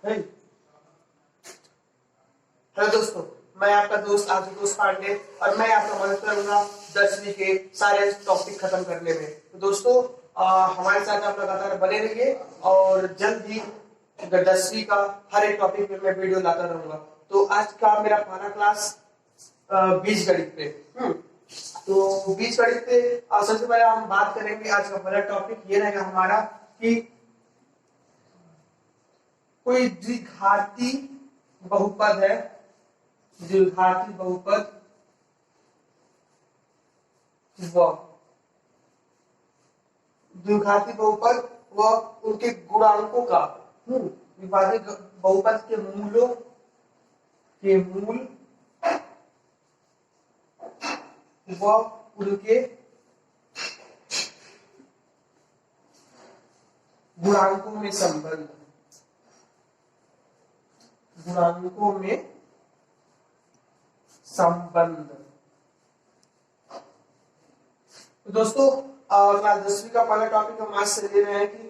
Hello दोस्तों, मैं आपका दोस्त आशुतोष पांडे और मैं आपका मदद करूंगा 10वीं के सारे टॉपिक खत्म करने में। तो दोस्तों हमारे साथ आप लगातार बने रहिए और जल्द ही 10वीं का हर एक टॉपिक पे मैं वीडियो लाता रहूंगा। तो आज का मेरा पहला क्लास बीज गणित पे। तो बीज गणित पे सबसे पहले हम बात करेंगे। आज का पहला टॉपिक ये रहेगा हमारा कि कोई द्विघाती बहुपद है, द्विघाती बहुपद व द्विघाती बहुपद व उनके गुणांकों का द्विघाती बहुपद के मूलों के मूल व उनके गुणांकों में संबंध, गुणांकों में संबंध। तो दोस्तों क्लास 10वीं का पहला टॉपिक हम आज से ले रहे हैं कि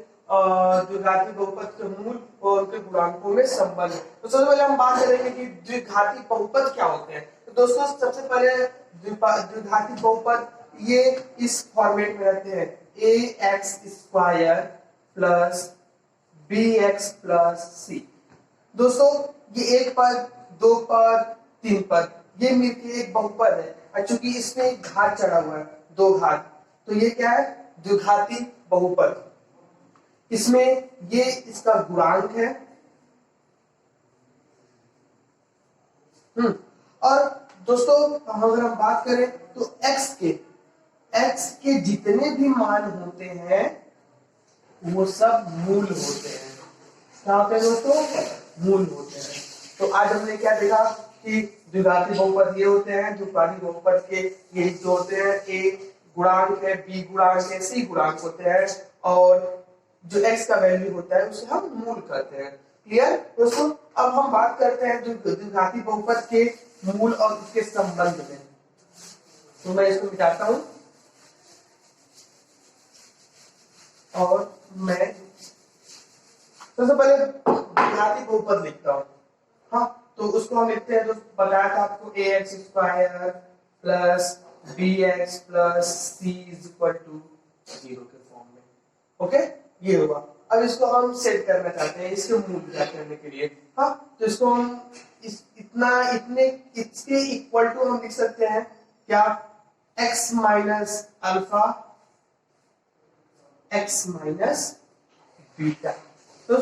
द्विघाती बहुपद के मूल और उनके गुणांकों में संबंध। तो सबसे पहले हम बात करेंगे कि द्विघाती बहुपद क्या होते हैं। तो दोस्तों सबसे पहले द्विघाती बहुपद ये इस फॉर्मेट में रहते हैं, ax² plus bx plus c। दोस्तों ये एक पद, दो पद, तीन पद, ये मिलकर एक बहुपद है और चूंकि इसमें एक घात चढ़ा हुआ है, दो घात, तो ये क्या है? द्विघाती बहुपद। इसमें ये इसका गुणांक है। और दोस्तों अगर हम बात करें तो x के जितने भी मान होते हैं वो सब मूल होते हैं। क्या होते हैं दोस्तों? मूल होते हैं। तो आज हमने क्या देखा कि द्विघाती बहुपद ये होते हैं, द्विघाती बहुपद के ये जो होते हैं, a गुणांक है, b गुणांक है, c गुणांक होते हैं और जो x का वैल्यू होता है उसे हम मूल कहते हैं। क्लियर दोस्तों? अब हम बात करते हैं द्विघाती बहुपद के मूल और उसके संबंध में। तो मैं इसको मिटाता हूं और मैं सबसे पहले द्विघाती बहुपद लिखता हूं। हाँ, तो उसको हम लिखते हैं, तो बताया था आपको ax² plus bx plus c is equal to 0 के फॉर्म में। ओके, ये होगा। अब इसको हम सेट करना चाहते हैं, इसके मूल ज्ञात करने के लिए। हाँ, तो इसको हम इसके इक्वल टू हम लिख सकते हैं क्या? x minus alpha, x minus beta. तो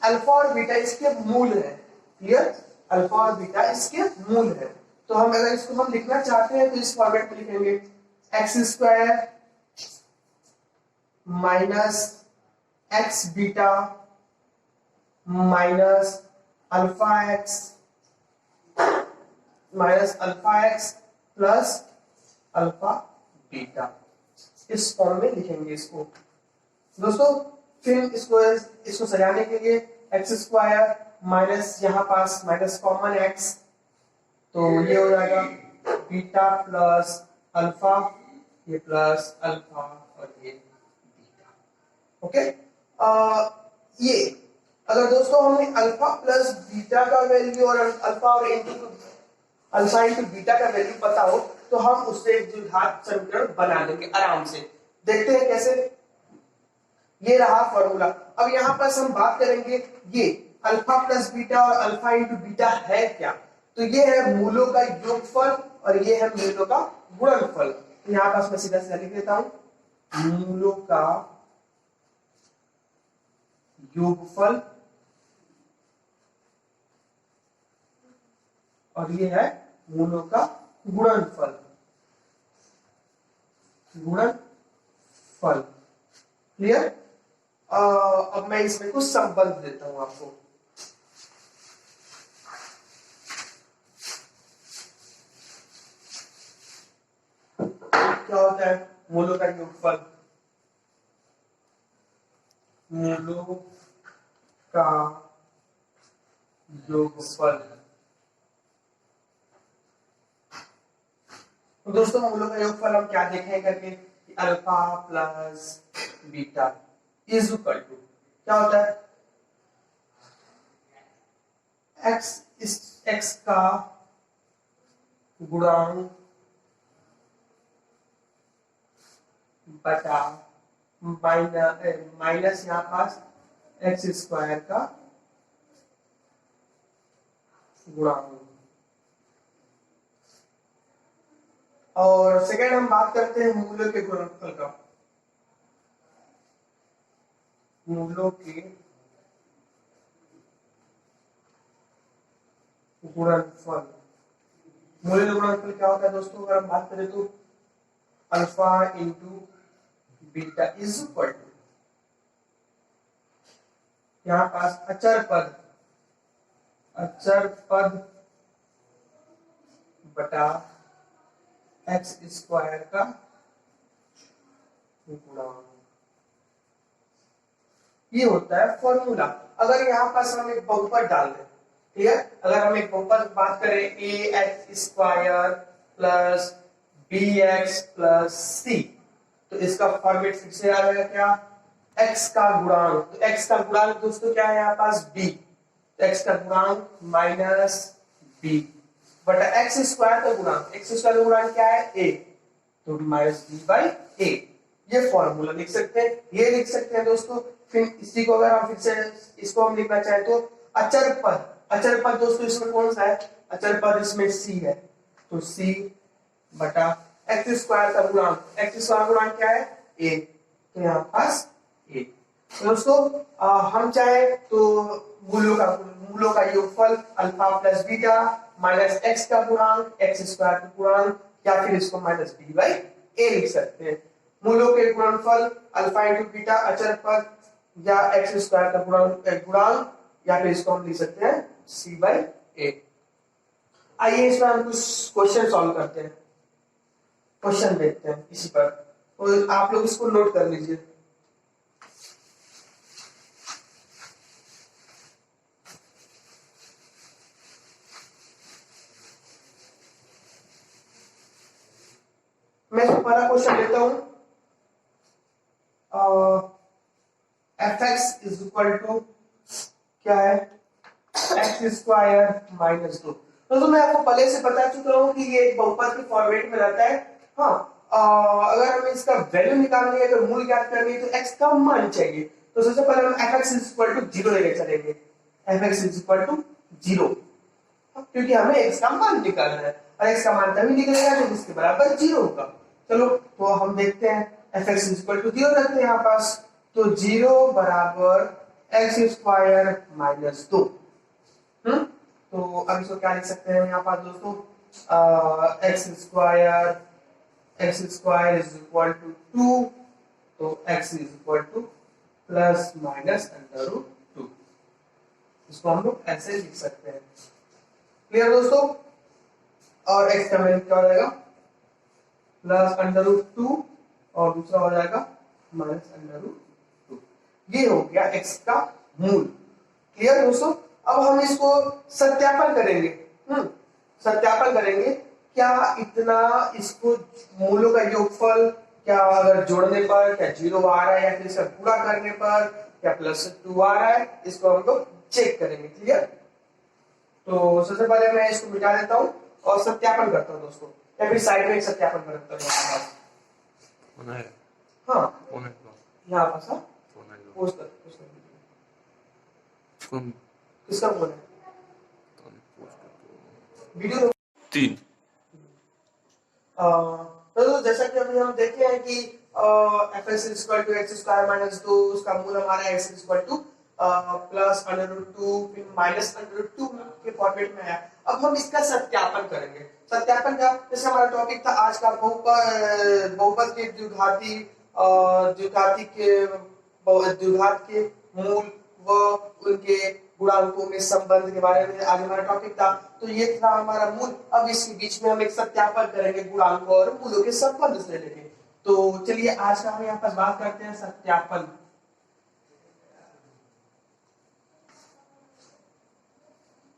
अल्फा और बीटा इसके मूल है। क्लियर? अल्फा और बीटा इसके मूल है। तो हम अगर इसको हम लिखना चाहते हैं तो इस फॉर्मेट में लिखेंगे, x² minus x beta minus alpha x plus alpha beta. इस फॉर्म में लिखेंगे इसको। दोस्तों फिर इसको सजाने के लिए x² माइनस यहाँ पास माइनस कॉमन x, तो ये हो जाएगा बीटा प्लस अल्फा, ये प्लस अल्फा और ये बीटा। ओके, ये अगर दोस्तों हमें अल्फा प्लस बीटा का वैल्यू और अल्फा इंटू बीटा का वैल्यू पता हो तो हम उससे एक द्विघात समीकरण बना देंगे आराम से। देखते हैं कैसे। ये रहा फॉर्मूला। अब यहाँ पर हम बात करेंगे ये अल्फा प्लस बीटा और अल्फा इंटू बीटा है क्या? तो ये है मूलों का योगफल और ये है मूलों का गुणनफल। तो यहाँ पास मैं सीधा सीधा लिख देता हूं, मूलों का योगफल और ये है मूलों का गुणनफल। गुणनफल क्लियर? अब मैं इसमें कुछ संबंध देता हूं आपको। क्या होता है मूलों का योगफल? मूलों का योगफल। तो दोस्तों मूलों का योगफल हम क्या देखें करके, alpha plus beta is equal to क्या होता है? एक्स का गुणांक बटा माइनस यहाँ पास एक्स स्क्वायर का गुणांक। और सेकेंड हम बात करते हैं मूलों के गुणनफल का। मूलों के गुणनफल, मूल्य का गुणनफल क्या होता है दोस्तों? अगर हम बात करें तो alpha into beta is equal to यहाँ पास अचर पद बटा एक्स स्क्वायर का गुणांक, ये होता है फॉर्मूला। अगर यहाँ पास हम एक बहुपद डाल दें, ठीक है, अगर हम एक बहुपद बात करें a x square plus b x plus c, तो इसका फॉर्मेट फिर से आ जाएगा क्या? x का गुणांक। तो x का गुणांक दोस्तों क्या है यहाँ पास? b। तो x का गुणांक माइनस b बटा एक्स स्क्वायर का गुणांक, एक्स स्क्वायर का गुणांक क्या है? a, तो माइनस b बाई a। ये फॉर्मूला लिख सकते हैं, ये लिख सकते हैं दोस्तों। फिर इसी को अगर हम फिर से इसको हम लिखना चाहें तो अचर पद दोस्तों इसमें कौन सा है? अचर पद इसमें c है, तो c बटा एक्स स्क्वायर का गुणांक, एक्स स्क्वायर गुणांक क्या है? a, तो यहाँ पास a। तो दोस्तों हम चाहे तो मूलों का योगफल alpha plus beta minus x का गुणांक एक्स स्क्वायर का गुणांक, या फिर इसको माइनस बी बाई ए लिख सकते हैं। मूलों के गुणनफल अल्फा इंटू बीटा अचर पद या एक्स स्क्वायर का गुणांक, या फिर इसको हम लिख सकते हैं सी बाई ए। आइए इसमें हम कुछ क्वेश्चन सॉल्व करते हैं, क्वेश्चन देखते हैं इसी पर, तो आप लोग इसको नोट कर लीजिए। मैं पहला क्वेश्चन लेता हूं, f x is equal to क्या है? X square minus 2। तो मैं आपको पहले से बता चुका हूं कि ये एक बहुपद के फॉर्मेट में रहता है। हाँ, अगर हमें इसका वैल्यू निकालनी है, अगर मूल ज्ञात करनी है, तो x का मान चाहिए। तो सबसे पहले हम f x is equal to 0 लेके चलेंगे, f x is equal to 0, क्योंकि हमें x का मान निकालना है, और x का मान तभी निकलेगा जब इसके बराबर 0 होगा। चलो तो हम देखते हैं, f x is equal to 0 रखते हैं यहाँ पास, तो 0 बराबर एक्स स्क्वायर माइनस 2। तो अब इसको क्या लिख सकते हैं यहाँ पास दोस्तों? X square is equal to 2, तो x is equal to plus minus under root 2। इसको हम लोग ऐसे लिख सकते हैं। क्लियर दोस्तों? और x का वैल्यू क्या हो जाएगा? प्लस अंडर रूट 2, और दूसरा हो जाएगा माइनस अंडर रूट 2। ये हो गया x का मूल। क्लियर दोस्तों? अब हम इसको सत्यापन करेंगे। सत्यापन करेंगे, क्या इतना इसको मूलों का योगफल क्या अगर जोड़ने पर क्या 0 आ रहा है, या फिर इसका पूरा करने पर क्या प्लस 2 आ रहा है, इसको हम लोग चेक करेंगे। क्लियर? तो सबसे पहले मैं इसको मिटा देता हूं और सत्यापन करता हूं दोस्तों, या फिर साइड में एक सत्यापन करता हूं। हाँ, यहाँ पास किसका फोन है? वीडियो 3। तो जैसा कि अभी हम देखे हैं कि f x equal to x square minus 2, उसका मूल हमारा x equal to plus under root 2 फिर माइनस अंडर रूट 2 के फॉर्मेट में है। अब हम इसका सत्यापन करेंगे। सत्यापन का जैसे हमारा टॉपिक था आज का बहुपद के द्विघात के मूल व उनके गुणांकों में संबंध के बारे में आज हमारा टॉपिक था। तो ये था हमारा मूल। अब इसके बीच में हम एक सत्यापन करेंगे गुणांक और मूलों के संबंध से लेके। तो चलिए आज का हम यहाँ पर बात करते हैं सत्यापन।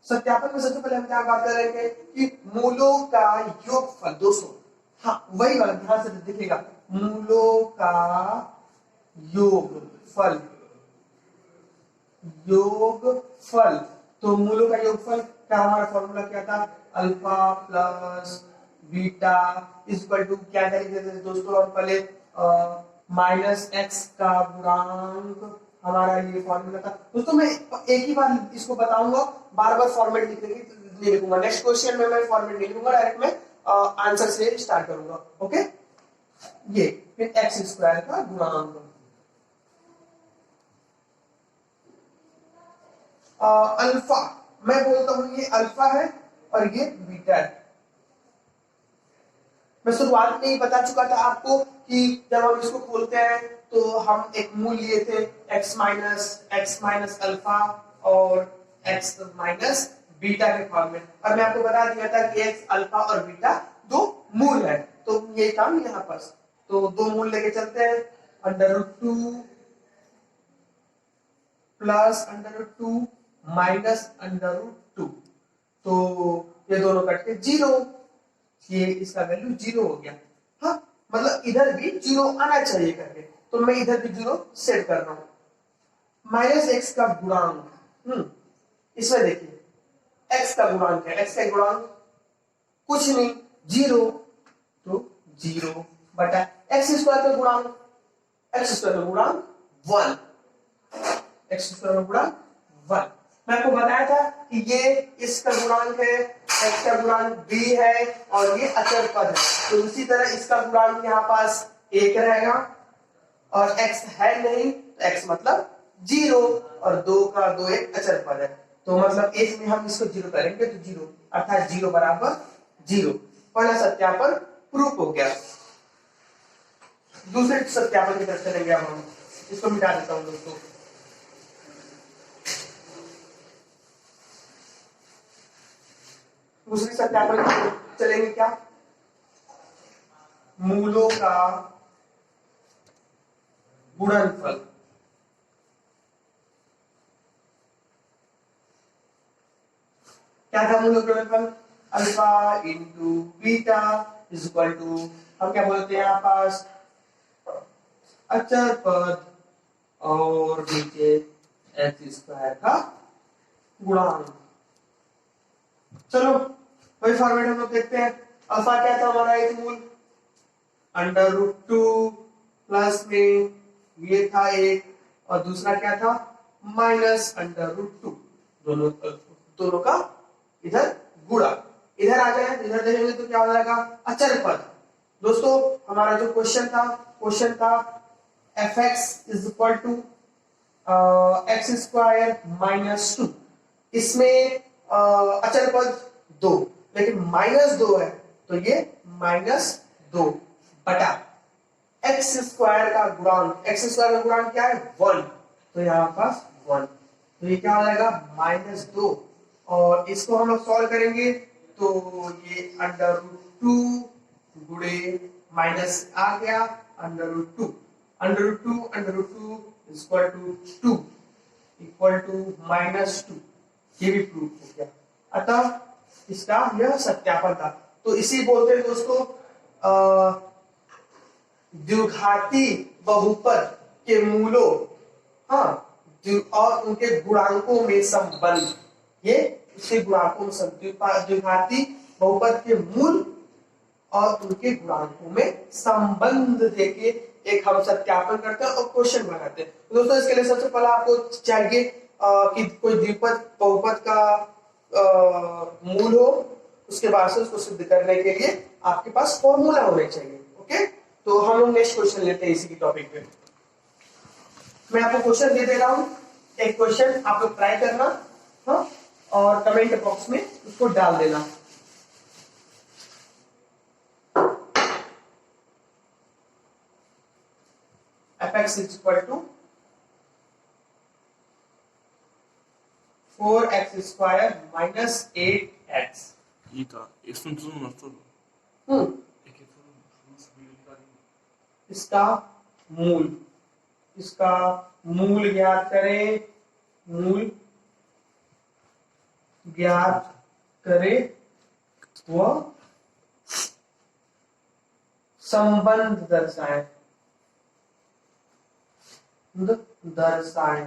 सत्यापन में सबसे पहले हम क्या बात करेंगे कि मूलों का योगफल। दोस्तों हाँ, वही वाला ध्यान से देखिएगा, मूलों का योगफल। तो मूलों का योगफल क्या, हमारा फॉर्मूला क्या था, alpha plus beta is equal to क्या करेंगे दोस्तों, हम पहले माइनस एक्स का गुणांक, हमारा ये फॉर्मूला था दोस्तों। मैं एक ही बार इसको बताऊंगा, बार बार फॉर्मेट लिखने की नहीं लिखूंगा। नेक्स्ट क्वेश्चन में मैं फॉर्मेट नहीं लिखूंगा, डायरेक्ट मैं आंसर से स्टार्ट करूंगा। ओके, ये फिर एक्स स्क्वायर का गुणांक, अल्फा, मैं बोलता हूं ये अल्फा है और ये बीटा है। मैं शुरुआत में ही बता चुका था आपको कि जब हम इसको खोलते हैं तो हम एक मूल लिए थे x माइनस अल्फा और x माइनस बीटा के फॉर्म में, और मैं आपको बता दिया था कि x अल्फा और बीटा दो मूल है। तो ये काम यहाँ पर, तो दो मूल लेके चलते हैं, √2 प्लस √2 माइनस √2, तो ये दोनों कट के 0, ये इसका वैल्यू 0 हो गया। हाँ, मतलब इधर भी 0 आना चाहिए करके, तो मैं इधर भी 0 सेट कर रहा हूं। माइनस एक्स का गुणांक, इसमें देखिए x का गुणांक है, x का गुणांक कुछ नहीं 0, तो 0 बटा एक्स स्क्वायर का गुणांक, एक्स स्क्वायर का गुणांक 1, एक्स स्क्वायर का गुणांक 1। मैं आपको बताया था कि ये इसका गुणांक है, x का गुणांक b है और ये अचर पद है, तो इसी तरह इसका गुणांक यहाँ पास 1 रहेगा और x है नहीं तो x मतलब 0 और 2 का 2 एक अचर पद है, तो मतलब 1 में हम इसको 0 करेंगे तो 0, अर्थात 0 बराबर 0। पहला सत्यापन प्रूफ हो गया। दूसरे सत्यापन की तरफ चलेंगे, अब हम इसको मिटा देता हूं दोस्तों। दूसरी सत्यापन चलेंगे क्या, मूलों का गुणनफल। क्या था मूलों का गुणनफल, alpha into beta is equal to, हम क्या बोलते हैं यहाँ पास, अचर पद और नीचे एक्स स्क्वायर का गुणांक। चलो वही फॉर्मेट हम लोग देखते हैं। अल्फा क्या था हमारा एक मूल, √2 प्लस में ये था एक, और दूसरा क्या था माइनस √2, दोनों का इधर गुणा। इधर आ जाए, इधर देखेंगे तो क्या हो जाएगा, अचर पद। दोस्तों हमारा जो क्वेश्चन था fx is equal to x square minus 2, इसमें अचर पद 2, लेकिन -2 है तो ये -2 बटा एक्स स्क्वायर का गुणांक, एक्स स्क्वायर का गुणांक क्या है 1, तो यहाँ पास 1, तो ये क्या हो जाएगा -2, और इसको हम लोग सॉल्व करेंगे तो ये √2 गुणे माइनस आ गया √2 इक्वल टू 2 इक्वल टू -2, ये भी प्रूफ हो गया। अतः इसका यह सत्यापन था। तो इसी बोलते हैं दोस्तों द्विघाती बहुपद के मूलों, हाँ, और उनके गुणांकों में संबंध, ये उसके गुणांकों में द्विघाती बहुपद के मूल और उनके गुणांकों में संबंध देके एक हम सत्यापन करते हैं और क्वेश्चन बनाते हैं। तो दोस्तों इसके लिए सबसे पहले आपको चाहिए कि कोई द्विपद बहुपद का मूल हो, उसके बाद से उसको सिद्ध करने के लिए आपके पास फॉर्मूला होने चाहिए। ओके, तो हम लोग नेक्स्ट क्वेश्चन लेते हैं इसी की टॉपिक पे। मैं आपको क्वेश्चन दे रहा हूं, एक क्वेश्चन आप लोग ट्राई करना, हाँ, और कमेंट बॉक्स में उसको डाल देना। fx is equal to 4x square minus 8x। इसमें तो नष्ट इसका मूल ज्ञात करें, मूल ज्ञात करें वो संबंध दर्शाए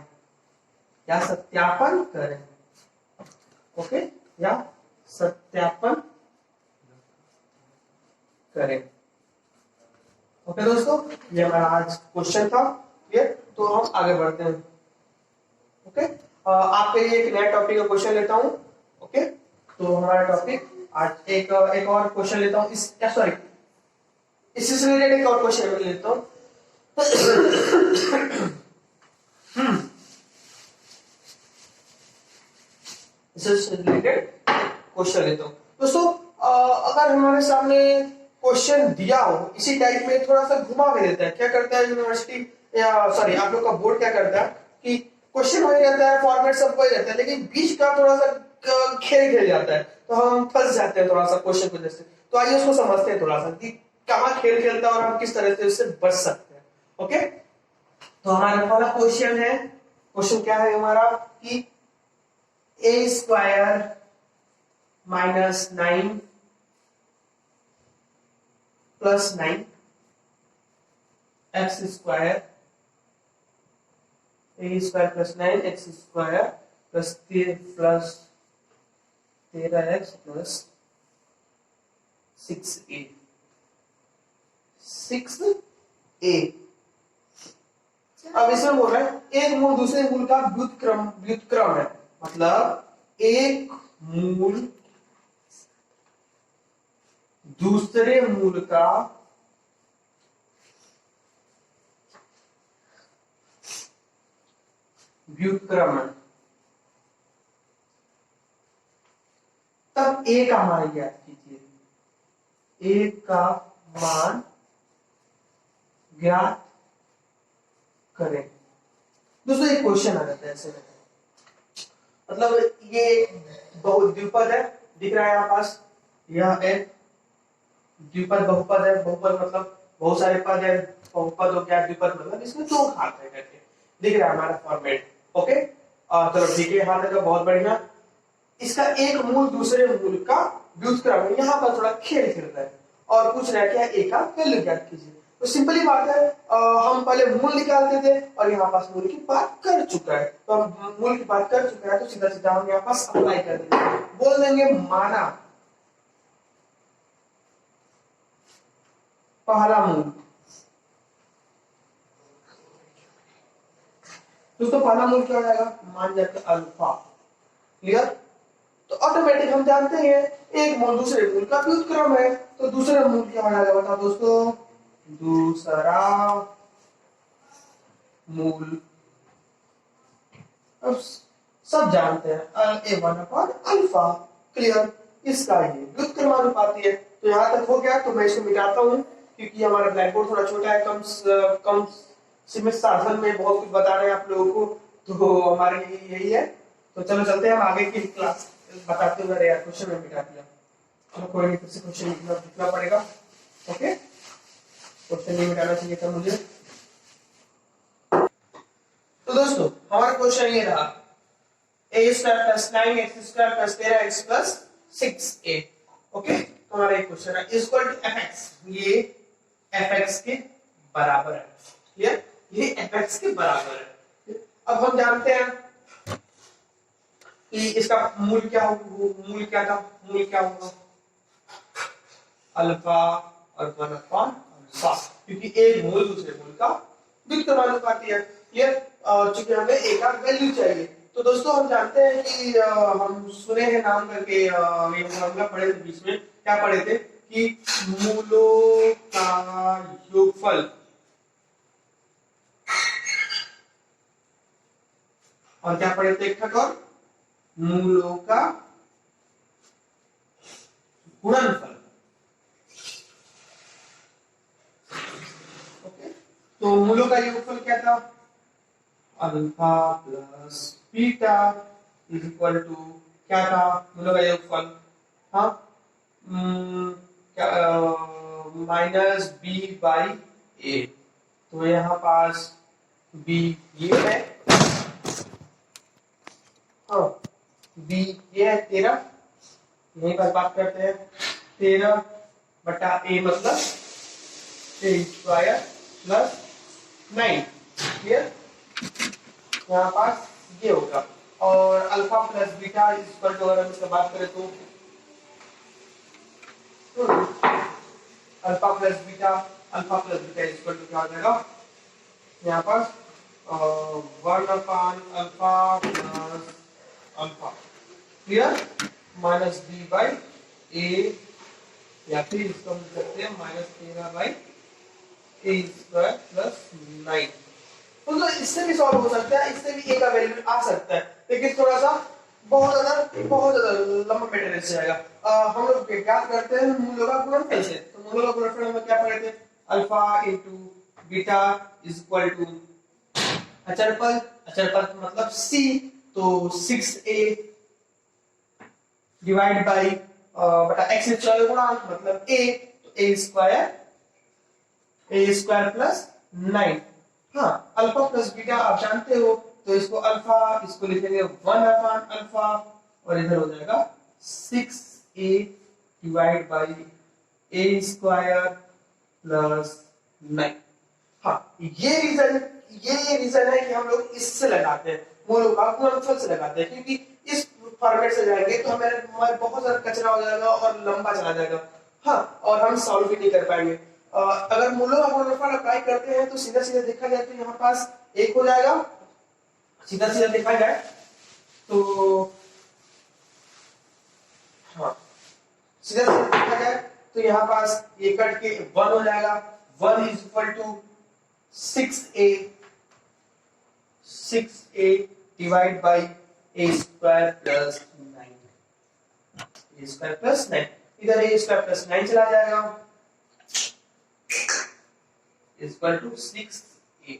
या सत्यापन करें। ओके, या सत्यापन करें। ओके दोस्तों, ये हमारा आज क्वेश्चन था। क्लियर? तो हम आगे बढ़ते हैं। ओके, आपके लिए एक नया टॉपिक का क्वेश्चन लेता हूं। ओके, तो हमारा टॉपिक आज एक और क्वेश्चन लेता हूं, सॉरी, इससे रिलेटेड एक और क्वेश्चन लेता हूं। इससे रिलेटेड क्वेश्चन लेता हूं दोस्तों। अगर हमारे सामने क्वेश्चन दिया हो इसी टाइप में, थोड़ा सा घुमा के देता है। क्या करता है यूनिवर्सिटी या सॉरी आप लोग का बोर्ड क्या करता है कि क्वेश्चन वही रहता है, फॉर्मेट सब वही रहता है, लेकिन बीच का थोड़ा सा खेल जाता है, तो हम फंस जाते हैं थोड़ा सा क्वेश्चन की वजह से। तो आइए उसको समझते हैं थोड़ा सा कि कहाँ खेल खेलता है और हम किस तरह से उससे बच सकते हैं। ओके, तो हमारा पहला क्वेश्चन है, क्वेश्चन क्या है हमारा कि a square minus 9 plus 9 x square, a square plus 9 x square plus 13 x plus 6a 6a। अब इसमें बोल रहा है एक मूल दूसरे मूल का व्युत्क्रम है, मतलब एक मूल दूसरे मूल का व्युत्क्रम है, तब a का मान ज्ञात कीजिए। a का मान ज्ञात करें। दोस्तों एक क्वेश्चन आ जाता है ऐसे में, मतलब ये बहुत द्विपद है, दिख रहा है यहाँ पास, यह एक द्विपद बहुपद है। बहुपद मतलब बहुत सारे पद है, बहुपद हो गया, द्विपद मतलब इसमें दो घात है करके दिख रहा है हमारा फॉर्मेट। ओके, चलो ठीक है, यहाँ तक बहुत बढ़िया। इसका एक मूल दूसरे मूल का व्युत्क्रम है, यहाँ पर थोड़ा खेल रहा है और पूछ रहा है कि ए का वैल्यू ज्ञात कीजिए। तो सिंपली बात है, हम पहले मूल निकालते थे और यहाँ पास मूल की बात कर चुका है, तो हम मूल की बात कर चुका है, तो सीधा सीधा हम यहाँ पास अप्लाई कर देंगे, बोल देंगे माना पहला मूल। दोस्तों पहला मूल क्या हो जाएगा, मान जाते अल्फा। क्लियर? तो ऑटोमेटिक हम जानते हैं एक मूल दूसरे मूल का व्युत्क्रम है, तो दूसरा मूल क्या हो जाएगा बताओ दोस्तों, दूसरा मूल। अब सब जानते हैं a1 अपॉन अल्फा। क्लियर? इसका ये व्युत्क्रमानुपाती है। तो यहां तक हो गया, तो मैं इसको मिटाता हूं क्योंकि हमारा ब्लैक बोर्ड थोड़ा छोटा है, कम सीमित साधन में बहुत कुछ बता रहे हैं आप लोगों को, तो हमारे लिए यही है। तो चलो चलते हैं हम आगे की क्लास बताते हुए। यार क्वेश्चन में मिटा दिया, चलो कोई नहीं, फिर से क्वेश्चन लिखना पड़ेगा। ओके, क्वेश्चन नहीं मिटाना चाहिए था मुझे। तो दोस्तों हमारा क्वेश्चन ये रहा, a square plus 9 x square plus 13 x plus 6a। Okay, तो हमारा एक क्वेश्चन है इक्वल टू fx, ये fx के बराबर है। क्लियर? ये fx के बराबर है। अब हम जानते हैं कि इसका मूल क्या होगा, अल्फा और 1 अपॉन अल्फा, क्योंकि एक मूल दूसरे मूल का व्युत्क्रमानुपाती है। क्लियर? चूंकि हमें a का वैल्यू चाहिए, तो दोस्तों हम जानते हैं कि हम सुने हैं नाम करके, ये फॉर्मूला पढ़े थे बीच में, क्या पढ़े थे कि मूलों का योगफल और क्या पढ़े थे, एक और मूलों का गुणनफल। ओके, तो मूलों का योगफल क्या था, alpha plus beta is equal to क्या था, मूलों का योगफल, हाँ क्या माइनस बी बाई ए। तो यहाँ पास बी ये है, हाँ बी ये है 13, यहीं पर बात करते हैं 13 बटा ए मतलब ए स्क्वायर प्लस 9। क्लियर? यहाँ पास ये होगा और alpha plus beta is equal to, अगर हम इसका बात करें तो alpha plus beta is equal to क्या हो जाएगा यहाँ पर 1 upon alpha plus alpha, clear, minus b by a, या फिर इसको हम लिख सकते हैं minus 13 by a square plus 9। तो इससे भी सॉल्व हो सकता है, इससे भी ए का वैल्यू आ सकता है, लेकिन थोड़ा सा बहुत ज्यादा लंबा मेटेरियल से जाएगा। हम लोग क्या करते हैं मूलों का गुणनफल से, तो मूलों का गुणनफल हम क्या पढ़े थे, alpha into beta is equal to अचरपद मतलब c, तो 6a डिवाइड बाई बटा x से चौदह गुणा मतलब a, तो a स्क्वायर प्लस 9। हाँ, अल्फा प्लस बीटा आप जानते हो, तो इसको अल्फा, इसको लिखेंगे 1 अपॉन अल्फा, और इधर हो जाएगा 6a divide by a square plus 9। हाँ, ये रीजन है कि हम लोग इससे लगाते हैं, मूलों का गुणनफल से लगाते हैं, क्योंकि इस फॉर्मेट से जाएंगे तो हमारे बहुत ज्यादा कचरा हो जाएगा और लंबा चला जाएगा। हाँ, और हम सॉल्व भी नहीं कर पाएंगे। अगर मूलों का गुणनफल अप्लाई करते हैं तो सीधा सीधा देखा जाए तो यहाँ पास एक हो जाएगा, सीधा सीधा देखा जाए तो, हाँ सीधा सीधा देखा जाए तो यहाँ पास ये कट के 1 हो जाएगा, 1 is equal to 6a divide by a square plus 9, इधर a स्क्वायर प्लस 9 चला जाएगा, इक्वल टू 6a,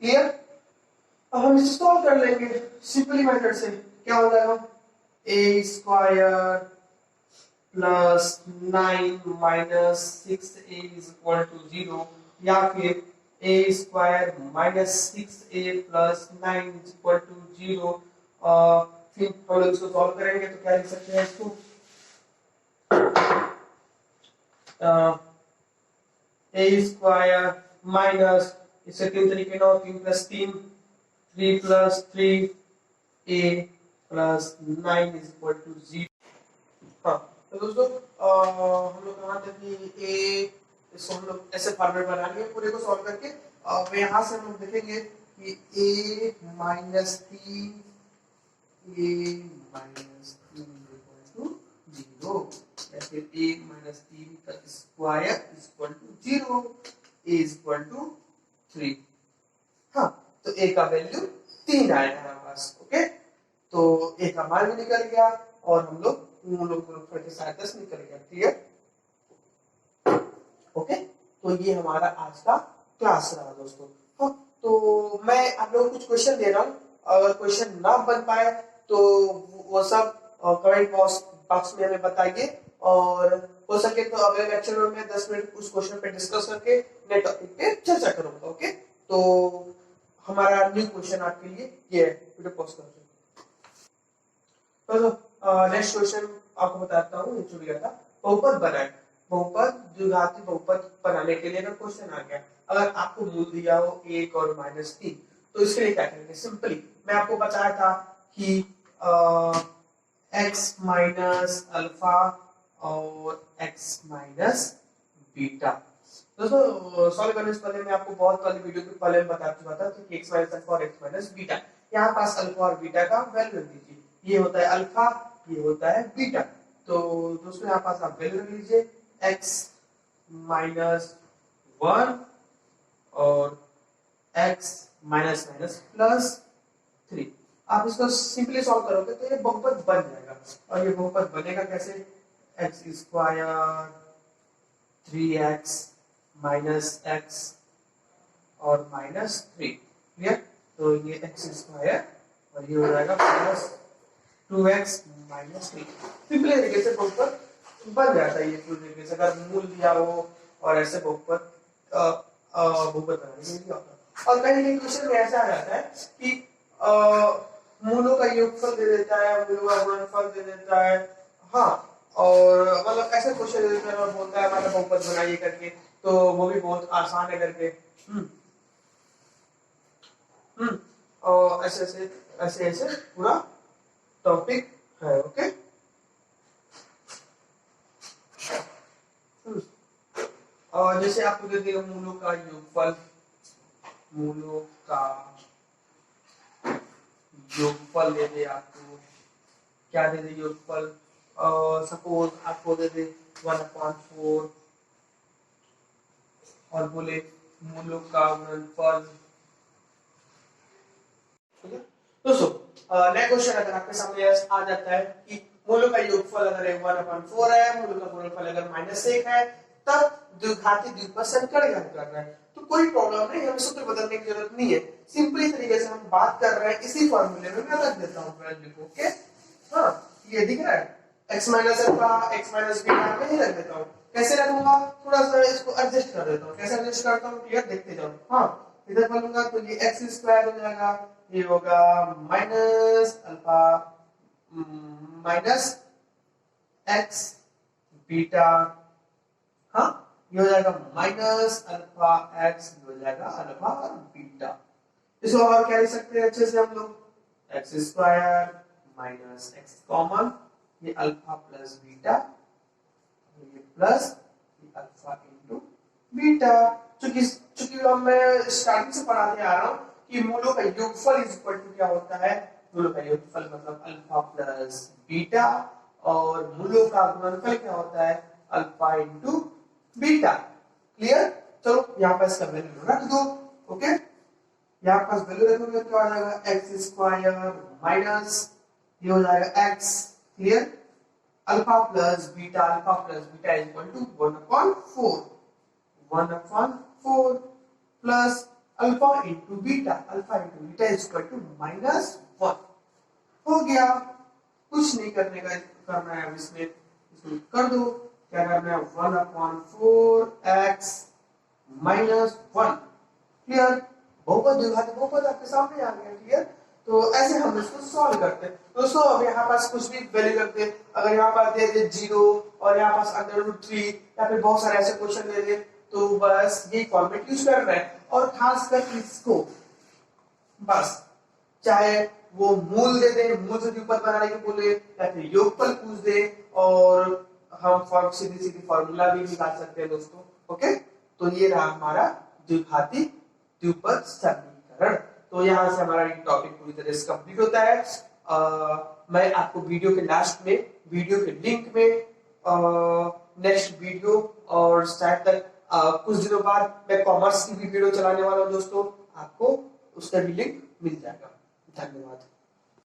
क्लियर। अब हम इसे सॉल्व कर लेंगे सिंपली मेथड से, क्या हो जाएगा a square plus 9 minus 6a is equal to 0, या फिर a square minus 6a plus 9 is equal to 0। फिर हम लोग इसको सॉल्व करेंगे तो क्या लिख सकते हैं इसको, a स्क्वायर माइनस, इससे 3 तरीके 9, 3 plus 3 plus 3a plus 9 is equal to 0। हाँ, तो दोस्तों हम लोग कहाँ तक कि a, इसको हम लोग ऐसे फॉर्मेट बना लिए पूरे को सॉल्व करके, और यहाँ से हम लोग देखेंगे कि a माइनस 3 इक्वल टू 0, या फिर a माइनस 3 का square equal to 0, a equal to 3। हाँ, तो a का वैल्यू 3 आएगा हमारे पास। ओके, तो a का मान भी निकल गया और हम लोग गुणनफल की सहायता से निकल गया, क्लियर। ओके, तो ये हमारा आज का क्लास रहा दोस्तों। हाँ, तो मैं आप लोगों को कुछ क्वेश्चन दे रहा हूँ, अगर क्वेश्चन ना बन पाए तो वो सब कमेंट बॉक्स में हमें बताइए, और हो सके तो अगले लेक्चर में मैं 10 मिनट उस क्वेश्चन पे डिस्कस करके नए टॉपिक पे चर्चा करूंगा। ओके, तो हमारा न्यू क्वेश्चन आपके लिए ये है, वीडियो पॉज कर दो। नेक्स्ट क्वेश्चन आपको बताता हूँ, छूट गया था, बहुपद बनाए, बहुपद द्विघाती बहुपद बनाने के लिए अगर क्वेश्चन आ गया, अगर आपको मूल दिया हो 1 और -3, तो इसके लिए क्या करेंगे, सिंपली मैं आपको बताया था कि x माइनस अल्फा और x माइनस बीटा। दोस्तों सॉल्व करने से पहले मैं आपको बहुत पहले वीडियो के पहले बता चुका था कि x माइनस अल्फा और x माइनस बीटा, यहाँ पास अल्फा और बीटा का वैल्यू रख दीजिए, ये होता है अल्फा, ये होता है बीटा। तो दोस्तों यहाँ पास आप वैल्यू रख लीजिए x माइनस 1 और x माइनस माइनस प्लस 3। आप इसको सिंपली सॉल्व करोगे तो ये बहुपद बन जाएगा, और ये बहुपद बनेगा कैसे, x square 3x minus x और माइनस 3, क्लियर। तो ये x स्क्वायर और ये हो जाएगा प्लस 2x माइनस 3। सिंपली तरीके से बहुपद बन जाता है ये पूरी तरीके से, अगर मूल दिया हो और ऐसे बहुपद बनाने के लिए होता है। और कहीं कहीं क्वेश्चन में ऐसा आ जाता है कि मूलों का योगफल दे देता है, मूलों का गुणनफल दे देता है, हाँ, और मतलब ऐसे क्वेश्चन दे देता है और बोलता है मतलब बहुपद बनाइए करके, तो वो भी बहुत आसान है करके। और ऐसे ऐसे ऐसे ऐसे पूरा टॉपिक है। ओके, और जैसे आपको दे दिया मूलों का योगफल, मूलों का योगफल दे दे आपको, क्या दे दे योगफल, सपोज आपको दे दे 1/4 और बोले मूलों का गुणनफल। दोस्तों नेक्स्ट क्वेश्चन अगर आपके सामने आ जाता है कि मूलों का योगफल अगर 1/4 है, मूलों का गुणनफल अगर -1 है, तब द्विघाती द्विपद संकर्ण ज्ञात करना है। तो कोई प्रॉब्लम नहीं, हमें सूत्र बदलने की जरूरत नहीं है, सिंपली तरीके से हम बात कर रहे हैं इसी फॉर्मूले में मैं रख देता हूं वैल्यू को। ओके, हाँ ये दिख रहा है x minus alpha x minus beta में ही रख देता हूँ। कैसे रखूंगा, थोड़ा सा इसको एडजस्ट कर देता हूँ। कैसे एडजस्ट करता हूँ क्लियर देखते जाओ। हाँ इधर बोलूंगा तो ये x स्क्वायर हो जाएगा, ये होगा minus alpha minus x beta, हाँ ये हो जाएगा माइनस अल्फा x, ये हो जाएगा अल्फा और बीटा। इसको और क्या लिख सकते हैं अच्छे से हम लोग, x square minus x common, ये अल्फा प्लस बीटा, ये प्लस ये अल्फा इनटू बीटा। चूंकि मैं स्टार्टिंग से पढ़ाते आ रहा हूं कि मूलों का योगफल इज इक्वल टू क्या होता है, मूलों का योगफल मतलब अल्फा प्लस बीटा, और मूलों का गुणनफल क्या होता है अल्फा इनटू बीटा। क्लियर, चलो यहाँ पर इसका वैल्यू रख दो। ओके, यहाँ पास वैल्यू रखोगे तो आ जाएगा x स्क्वायर माइनस ये हो जाएगा x, clear, alpha plus beta is equal to 1/4 plus alpha into beta is equal to -1 हो गया। कुछ नहीं करने का करना है अब इसमें, इसको कर दो। क्या करना है 1/4x -1, क्लियर, बहुपद द्विघाती बहुपद आपके सामने आ गया। क्लियर, तो ऐसे हम इसको सॉल्व करते हैं। दोस्तों अब यहाँ पास कुछ भी वैल्यू रखते हैं, अगर यहाँ पास दे दे 0 और यहाँ पास √3 या फिर बहुत सारे ऐसे क्वेश्चन दे दे, तो बस ये फॉर्मेट यूज करना है। और खासकर इसको बस चाहे वो मूल दे दे, मूल से द्विपद बनाने के बोले, या फिर योगफल पूछ दे, और हम सीधी सीधी फॉर्मूला भी निकाल सकते हैं दोस्तों। ओके, तो ये रहा हमारा द्विघाती द्विपद समीकरण। तो यहाँ से हमारा ये टॉपिक पूरी तरह से कंप्लीट होता है। मैं आपको वीडियो के लास्ट में, वीडियो के लिंक में नेक्स्ट वीडियो और शायद तक कुछ दिनों बाद मैं कॉमर्स की भी वीडियो चलाने वाला हूँ दोस्तों, आपको उसका भी लिंक मिल जाएगा। धन्यवाद।